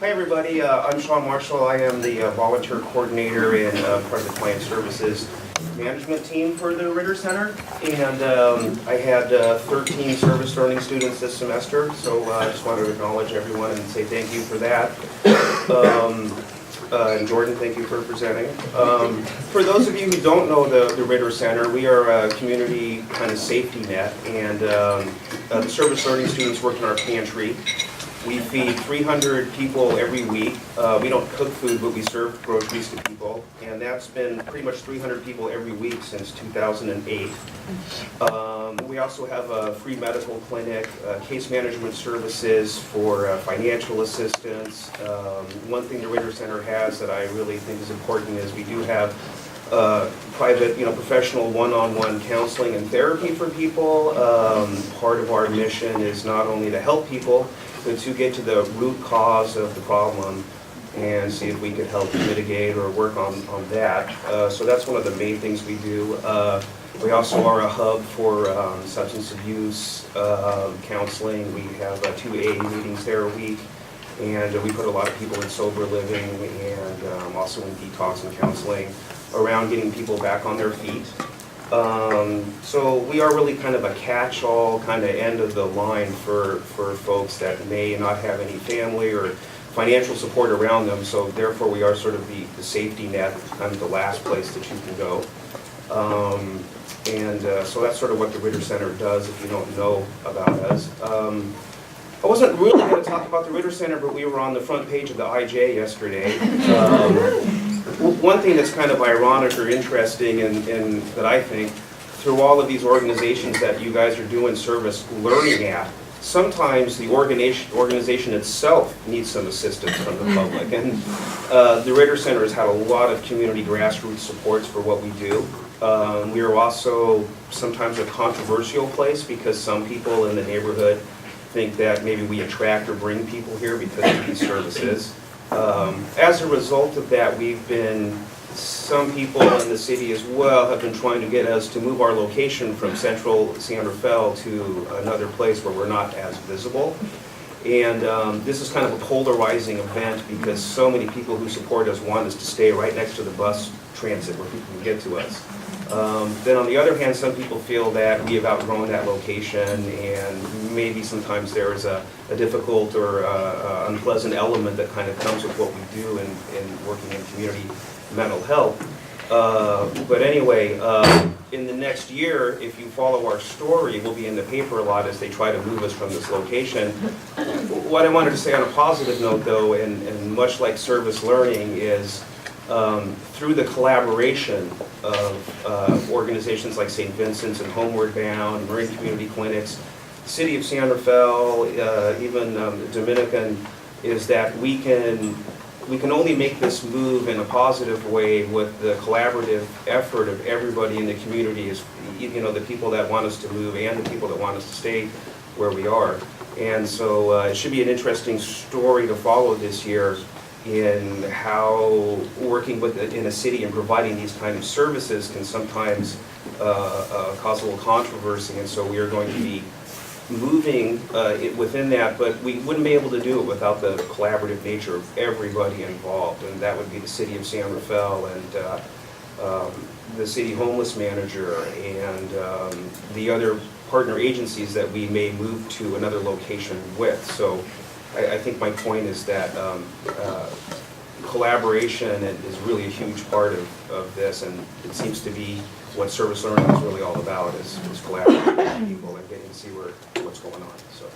Hi everybody, I'm Shaun Marshall. I am the volunteer coordinator and part of the client services management team for the Ritter Center. And I had 13 service learning students this semester, so I just wanted to acknowledge everyone and say thank you for that. And Jordan, thank you for presenting. For those of you who don't know the Ritter Center, we are a community kind of safety net, and the service learning students work in our pantry. We feed 300 people every week. We don't cook food, but we serve groceries to people, and that's been pretty much 300 people every week since 2008. We also have a free medical clinic, case management services for financial assistance. One thing the Ritter Center has that I really think is important is we do have private, professional one-on-one counseling and therapy for people. Part of our mission is not only to help people, but to get to the root cause of the problem and see if we could help mitigate or work on that. So that's one of the main things we do. We also are a hub for substance abuse counseling. We have 2 AA meetings there a week, and we put a lot of people in sober living and also in detox and counseling around getting people back on their feet. So we are really kind of a catch-all kind of end of the line for folks that may not have any family or financial support around them, so therefore we are sort of the safety net, kind of the last place that you can go. So that's sort of what the Ritter Center does if you don't know about us. I wasn't really going to talk about the Ritter Center, but we were on the front page of the IJ yesterday. One thing that's kind of ironic or interesting and that I think, through all of these organizations that you guys are doing service learning at, sometimes the organization itself needs some assistance from the public. And the Ritter Center has had a lot of community grassroots supports for what we do. We are also sometimes a controversial place because some people in the neighborhood think that maybe we attract or bring people here because of these services. As a result of that, some people in the city as well have been trying to get us to move our location from central San Rafael to another place where we're not as visible. And this is kind of a polarizing event because so many people who support us want us to stay right next to the bus transit where people can get to us. Then on the other hand, some people feel that we have outgrown that location and maybe sometimes there is a difficult or unpleasant element that kind of comes with what we do in working in community mental health. But anyway, in the next year, if you follow our story, we'll be in the paper a lot as they try to move us from this location. What I wanted to say on a positive note though, and much like service learning, is through the collaboration of organizations like St. Vincent's and Homeward Bound, Marine Community Clinics, City of San Rafael, even Dominican, is that we can only make this move in a positive way with the collaborative effort of everybody in the community, is the people that want us to move and the people that want us to stay where we are. And so it should be an interesting story to follow this year in how working in a city and providing these kind of services can sometimes cause a little controversy, and so we are going to be moving within that, but we wouldn't be able to do it without the collaborative nature of everybody involved, and that would be the City of San Rafael and the City Homeless Manager and the other partner agencies that we may move to another location with. So I think my point is that collaboration is really a huge part of this, and it seems to be what service learning is really all about, is collaborating with people and getting to see what's going on. So.